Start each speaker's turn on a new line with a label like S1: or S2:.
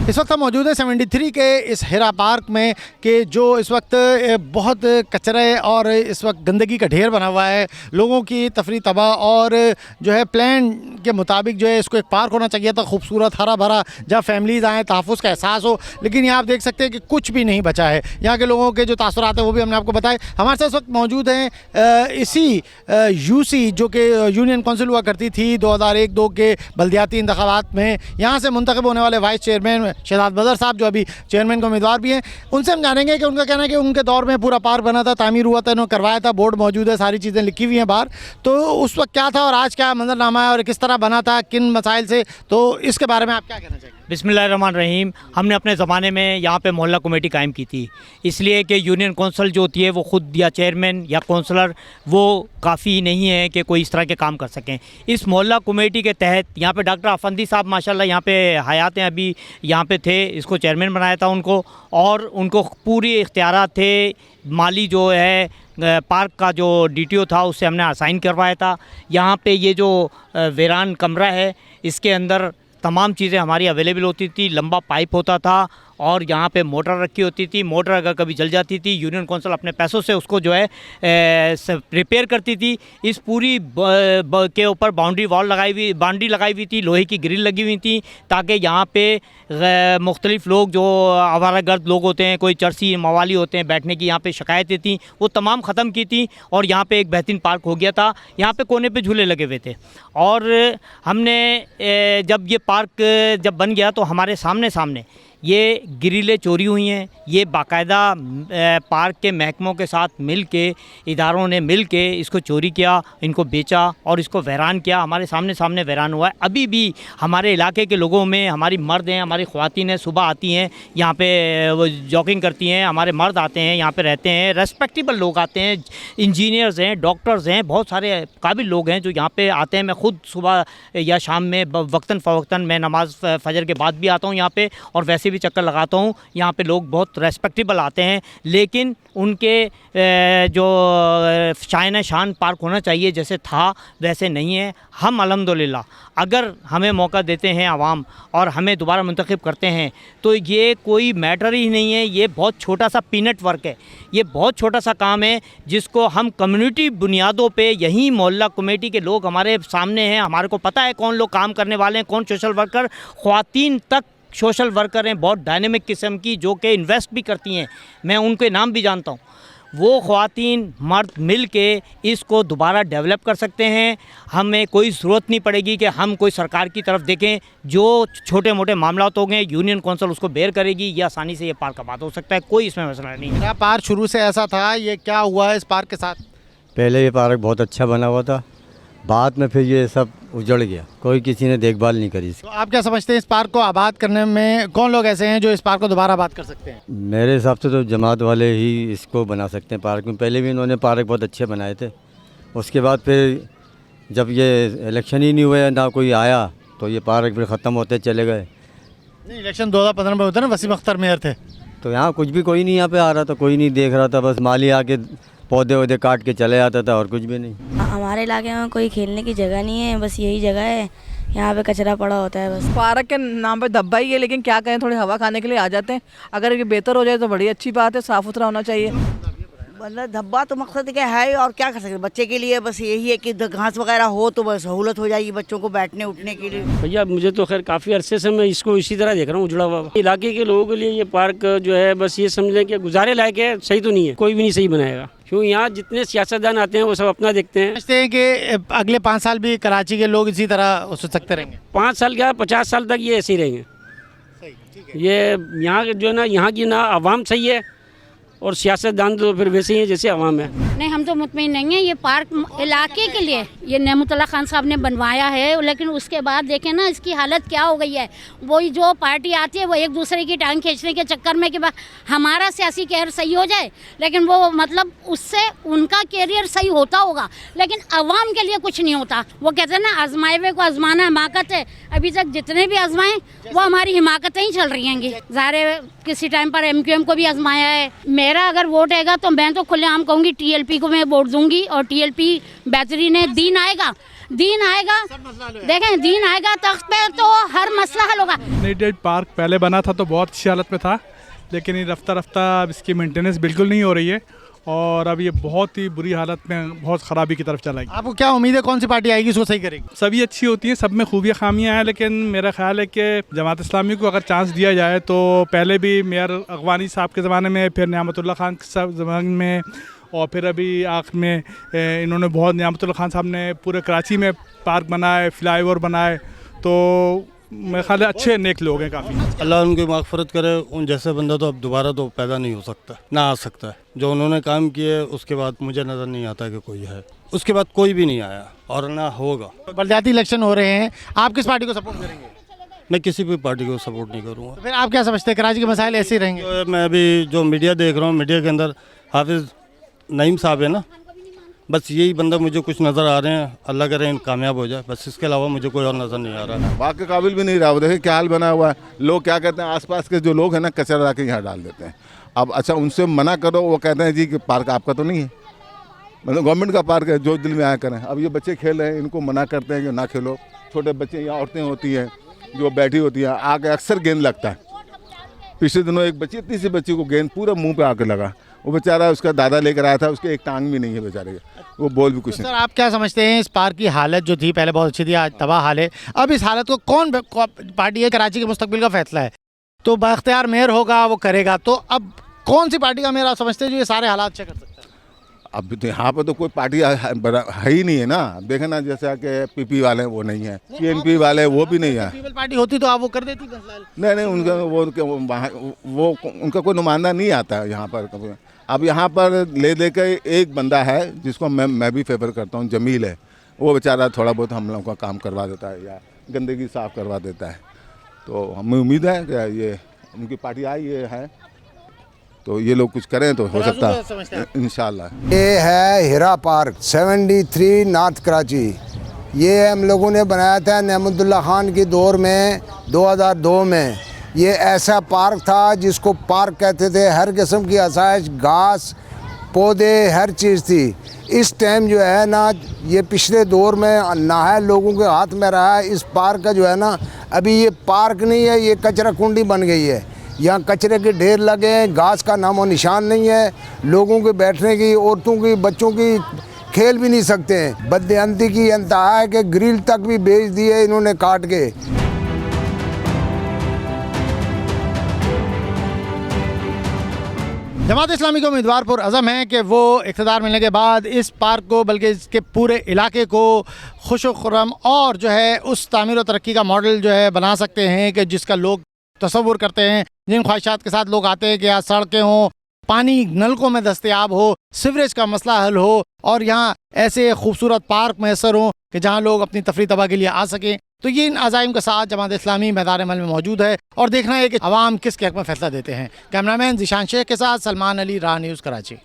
S1: इस वक्त हम मौजूद है 73 के इस हिरा पार्क में कि जो इस वक्त बहुत कचरे और इस वक्त गंदगी का ढेर बना हुआ है। लोगों की तफरी तबाह और जो है प्लान के मुताबिक जो है इसको एक पार्क होना चाहिए था, खूबसूरत हरा भरा, जहाँ फैमिलीज़ आएँ, तहफ़्फ़ुज़ का एहसास हो। लेकिन यहाँ आप देख सकते हैं कि कुछ भी नहीं बचा है। यहाँ के लोगों के जो तासुरात हैं वो भी हमने आपको बताए। हमारे साथ इस वक्त मौजूद हैं इसी यूसी जो कि यूनियन काउंसिल हुआ करती थी 2001-2 के बल्दियाती इंतखाबात में, यहाँ से मुंतखब होने वाले वाइस चेयरमैन शहजाद बदर साहब जो अभी चेयरमैन के उम्मीदवार भी हैं। उनसे हम जानेंगे कि उनका कहना है कि उनके दौर में पूरा पार्क बना था, तामीर हुआ था, इन्होंने करवाया था, बोर्ड मौजूद है, सारी चीज़ें लिखी हुई हैं बाहर। तो उस वक्त क्या था और आज क्या मंजरनामा है और किस तरह बना था, किन मसाइल से, तो इसके बारे में आप क्या कहना चाहिए?
S2: बिस्मिल्लाहिर्रहमानिर्रहीम। हमने अपने ज़माने में यहाँ पे मोहल्ला कमेटी कायम की थी, इसलिए कि यूनियन कौंसल जो होती है वो ख़ुद या चेयरमैन या कौंसलर वो काफ़ी नहीं है कि कोई इस तरह के काम कर सकें। इस मोहल्ला कमेटी के तहत यहाँ पे डॉक्टर अफंदी साहब माशाल्लाह यहाँ पे हयात हैं, अभी यहाँ पे थे, इसको चेयरमैन बनाया था उनको, और उनको पूरी इख्तियारात थे। माली जो है पार्क का जो डीटीओ था उससे हमने असाइन करवाया था। यहाँ पे ये जो वीरान कमरा है इसके अंदर तमाम चीज़ें हमारी अवेलेबल होती थी। लंबा पाइप होता था और यहाँ पे मोटर रखी होती थी। मोटर अगर कभी जल जाती थी यूनियन कौंसिल अपने पैसों से उसको जो है रिपेयर करती थी। इस पूरी के ऊपर बाउंड्री लगाई हुई थी, लोहे की ग्रिल लगी हुई थी, ताकि यहाँ पे मुख्तलिफ़ लोग जो आवारागर्द लोग होते हैं, कोई चरसी मवाली होते हैं, बैठने की यहाँ पे शिकायतें थी, वो तमाम ख़त्म की थी और यहाँ पे एक बेहतरीन पार्क हो गया था। यहाँ पे कोने पे झूले लगे हुए थे और हमने जब ये पार्क जब बन गया तो हमारे सामने ये ग्रिलें चोरी हुई हैं। ये बाकायदा पार्क के महकमों के साथ मिल के, इदारों ने मिल के इसको चोरी किया, इनको बेचा और इसको वैरान किया। हमारे सामने वैरान हुआ है। अभी भी हमारे इलाके के लोगों में, हमारी मर्द हैं, हमारी ख़वातीन हैं, सुबह आती हैं यहाँ पे, वो जॉगिंग करती हैं, हमारे मर्द आते हैं यहाँ पे रहते हैं, रेस्पेक्टेबल लोग आते हैं, इंजीनियर्स हैं, डॉक्टर्स हैं, बहुत सारे काबिल लोग हैं जो यहाँ पे आते हैं। मैं ख़ुद सुबह या शाम में वक्तन फ़वक्तन मैं नमाज फ़जर के बाद भी आता हूँ यहाँ पे और वैसे भी चक्कर लगाता हूँ। यहाँ पे लोग बहुत रेस्पेक्टेबल आते हैं, लेकिन उनके जो शान शान पार्क होना चाहिए जैसे था वैसे नहीं है। हम अल्हम्दुलिल्लाह अगर हमें मौका देते हैं आवाम और हमें दोबारा मुंतखब करते हैं तो ये कोई मैटर ही नहीं है। ये बहुत छोटा सा पीनट वर्क है, ये बहुत छोटा सा काम है जिसको हम कम्युनिटी बुनियादों पे, यहीं मोहल्ला कमेटी के लोग हमारे सामने हैं, हमारे को पता है कौन लोग काम करने वाले हैं, कौन सोशल वर्कर, ख़वातीन तक सोशल वर्कर हैं बहुत डायनेमिक किस्म की जो कि इन्वेस्ट भी करती हैं। मैं उनके नाम भी जानता हूँ। वो ख़वातीन मर्द मिल के इसको दोबारा डेवलप कर सकते हैं। हमें कोई ज़रूरत नहीं पड़ेगी कि हम कोई सरकार की तरफ देखें। जो छोटे मोटे मामला हो गए यूनियन कौंसिल उसको बेयर करेगी, ये आसानी से ये पार्क आबाद हो सकता है, कोई इसमें मसला नहीं है।
S1: क्या पार्क शुरू से ऐसा था? ये क्या हुआ है इस पार्क के साथ?
S3: पहले ये पार्क बहुत अच्छा बना हुआ था, बाद में फिर ये सब उजड़ गया, कोई किसी ने देखभाल नहीं करी इसकी।
S1: तो आप क्या समझते हैं इस पार्क को आबाद करने में कौन लोग ऐसे हैं जो इस पार्क को दोबारा आबाद कर सकते हैं?
S3: मेरे हिसाब से तो जमात वाले ही इसको बना सकते हैं पार्क में। पहले भी इन्होंने पार्क बहुत अच्छे बनाए थे, उसके बाद फिर जब ये इलेक्शन ही नहीं हुए, ना कोई आया, तो ये पार्क फिर ख़त्म होते चले गए।
S1: नहीं, इलेक्शन 2015 में होता ना, वसीम अख्तर मेयर थे,
S3: तो यहाँ कुछ भी कोई नहीं यहाँ पे आ रहा था, कोई नहीं देख रहा था, बस माली आके पौधे वौधे काट के चले जाता था और कुछ भी नहीं।
S4: हमारे इलाके में कोई खेलने की जगह नहीं है, बस यही जगह है, यहाँ पे कचरा पड़ा होता है बस।
S5: पार्क के नाम पे धब्बा ही है, लेकिन क्या करें, थोड़ी हवा खाने के लिए आ जाते हैं। अगर ये बेहतर हो जाए तो बड़ी अच्छी बात है, साफ़ सुथरा होना चाहिए।
S6: मतलब धब्बा तो मकसद क्या है और क्या कर सकते हैं बच्चे के लिए, बस यही है कि घास वगैरह हो तो बस सहूलत हो जाएगी बच्चों को बैठने उठने के लिए।
S7: भैया मुझे तो खैर काफ़ी अरसे से मैं इसको इसी तरह देख रहा हूँ उजड़ा हुआ। इलाके के लोगों के लिए ये पार्क जो है बस ये समझ लें कि गुजारे लायक है, सही तो नहीं है, कोई भी नहीं सही बनाएगा, क्यों यहाँ जितने सियासतदान आते हैं वो सब अपना देखते हैं।
S1: समझते हैं कि अगले 5 साल भी कराची के लोग इसी तरह सोच सकते रहेंगे?
S7: 5 साल क्या 50 साल तक ये ऐसे ही रहेंगे। ये यहाँ जो है ना, यहाँ की ना आवाम सही है और सियासतदान तो फिर वैसे ही है जैसे आवाम है।
S8: नहीं, हम तो मुतमईन नहीं है। ये पार्क इलाके के लिए ये नेमतुल्लाह खान साहब ने बनवाया है, लेकिन उसके बाद देखें ना इसकी हालत क्या हो गई है। वही जो पार्टी आती है वो एक दूसरे की टांग खींचने के चक्कर में कि हमारा सियासी कैरियर सही हो जाए, लेकिन वो मतलब उससे उनका कैरियर सही होता होगा लेकिन आवाम के लिए कुछ नहीं होता। वो कहते हैं ना, आजमाए हुए को आजमाना हिमाकत है। अभी तक जितने भी आजमाएं वो हमारी हिमाकतें ही चल रही हैं। ज़ाहिर किसी टाइम पर MQM को भी आजमाया है। मेरा अगर वोट आएगा तो मैं तो खुलेआम कहूँगी TL टीएलपी को मैं वोट दूंगी और टीएलपी बेहतरीन है। दिन आएगा देखें, दिन आएगा तख्त पे तो हर मसला हल होगा।
S9: नीडेड पार्क पहले बना था तो बहुत अच्छी हालत में था, लेकिन ये रफ्ता रफ्ता अब इसकी मेंटेनेंस बिल्कुल नहीं हो रही है और अब ये बहुत ही बुरी हालत में बहुत ख़राबी की तरफ चलाएगी।
S1: आपको क्या उम्मीद है कौन सी पार्टी आएगी इसको सही करेगी?
S9: सभी अच्छी होती हैं, सब में खूबियाँ खामियाँ हैं, लेकिन मेरा ख्याल है कि जमात इस्लामी को अगर चांस दिया जाए तो पहले भी मेयर अगवानी साहब के ज़माने में, फिर नियामतुल्लाह खान के ज़माने में, और फिर अभी आखिर में इन्होंने बहुत नियामतुल्लाह खान साहब ने पूरे कराची में पार्क बनाए, फ्लाईओवर बनाए, तो मेरे ख्याल है अच्छे नेक लोग हैं काफ़ी।
S10: अल्लाह उनकी माग़फ़िरत करे। उन जैसे बंदा तो अब दोबारा तो पैदा नहीं हो सकता, ना आ सकता है। जो उन्होंने काम किए उसके बाद मुझे नज़र नहीं आता कि कोई है, उसके बाद कोई भी नहीं आया और ना होगा।
S1: बलदियाती इलेक्शन हो रहे हैं, आप किस पार्टी को सपोर्ट करेंगे?
S10: मैं किसी भी पार्टी को सपोर्ट नहीं करूँगा।
S1: तो फिर आप क्या समझते हैं कराची के मसाइल ऐसे ही रहेंगे?
S10: मैं अभी जो मीडिया देख रहा हूँ, मीडिया के अंदर हाफिज़ नईम साहब है ना, बस यही बंदा मुझे कुछ नज़र आ रहे हैं। अल्लाह करे इन कामयाब हो जाए, बस इसके अलावा मुझे कोई और नज़र नहीं आ रहा है।
S11: बाकी काबिल भी नहीं रहा। वो देखिए क्या हाल बना हुआ है। लोग क्या कहते हैं, आसपास के जो लोग हैं ना कचरा ला के यहाँ डाल देते हैं। अब अच्छा उनसे मना करो, वो कहते हैं जी कि पार्क आपका तो नहीं है, मतलब गवर्नमेंट का पार्क है, जो दिल में आया करें। अब ये बच्चे खेल रहे हैं, इनको मना करते हैं कि ना खेलो। छोटे बच्चे या औरतें होती हैं जो बैठी होती हैं, आगे अक्सर गेंद लगता है। पिछले दिनों एक बच्ची, इतनी सी बच्ची को गेंद पूरा मुँह पर आकर लगा। वो बेचारा उसका दादा लेकर आया था, उसके एक टांग भी नहीं है बेचारे के, वो बोल भी कुछ नहीं।
S1: सर आप क्या समझते हैं इस पार्क की हालत जो थी पहले बहुत अच्छी थी, आज तबाह हाल है। अब इस हालत को कौन पार्टी है? कराची के मुस्तकबिल का फैसला है, तो बाख्तियार मेयर होगा, वो करेगा। तो अब कौन सी पार्टी का मेयर आप समझते हैं जो ये सारे हालात चेक कर सकता है?
S11: अब तो यहाँ पर तो कोई पार्टी है ही नहीं है ना। देखे ना, जैसे कि पीपी वाले वो नहीं है, पीएनपी वाले वो भी नहीं है।
S1: पीपल पार्टी होती तो आप वो कर देती?
S11: नहीं, उनका वो उनका कोई नुमाइंदा नहीं आता है यहाँ पर। अब यहाँ पर ले कर एक बंदा है जिसको मैं भी फेवर करता हूँ, जमील है। वो बेचारा थोड़ा बहुत हम लोगों का काम करवा देता है या गंदगी साफ़ करवा देता है। तो हमें उम्मीद है कि ये उनकी पार्टी आई है तो ये लोग कुछ करें तो हो सकता है इंशाल्लाह।
S12: ये है हीरा पार्क 73 नॉर्थ कराची। ये हम लोगों ने बनाया था नियामतुल्लाह खान की दौर में 2002 में। ये ऐसा पार्क था जिसको पार्क कहते थे, हर किस्म की आसाइश, घास, पौधे, हर चीज़ थी। इस टाइम जो है ना, ये पिछले दौर में ना है, लोगों के हाथ में रहा है। इस पार्क का जो है ना, अभी ये पार्क नहीं है, ये कचरा कुंडी बन गई है। यहाँ कचरे के ढेर लगे हैं, घास का नामो निशान नहीं है। लोगों के बैठने की, औरतों की, बच्चों की खेल भी नहीं सकते हैं। बददियांती की इंतहा है कि ग्रिल तक भी बेच दिए इन्होंने काट के।
S1: जमात इस्लामी के उम्मीदवार पुरअज़म हैं कि वो इक़्तिदार मिलने के बाद इस पार्क को, बल्कि इसके पूरे इलाके को खुश व खुर्रम और जो है उस तामीर व तरक्की का मॉडल जो है बना सकते हैं कि जिसका लोग तसव्वुर करते हैं, जिन ख्वाहिशात के साथ लोग आते हैं कि यहाँ सड़कें हों, पानी नलकों में दस्तयाब हो, सीवरेज का मसला हल हो और यहाँ ऐसे खूबसूरत पार्क मैसर हों कि जहाँ लोग अपनी तफरी तबाह के लिए आ सकें। तो ये इन अज़ाइम के साथ जमात इस्लामी मैदान अमल में मौजूद है और देखना है कि अवाम किस के हक़ में फ़ैसला देते हैं। कैमरामैन ज़ीशान शेख के साथ सलमान अली, राह न्यूज़, कराची।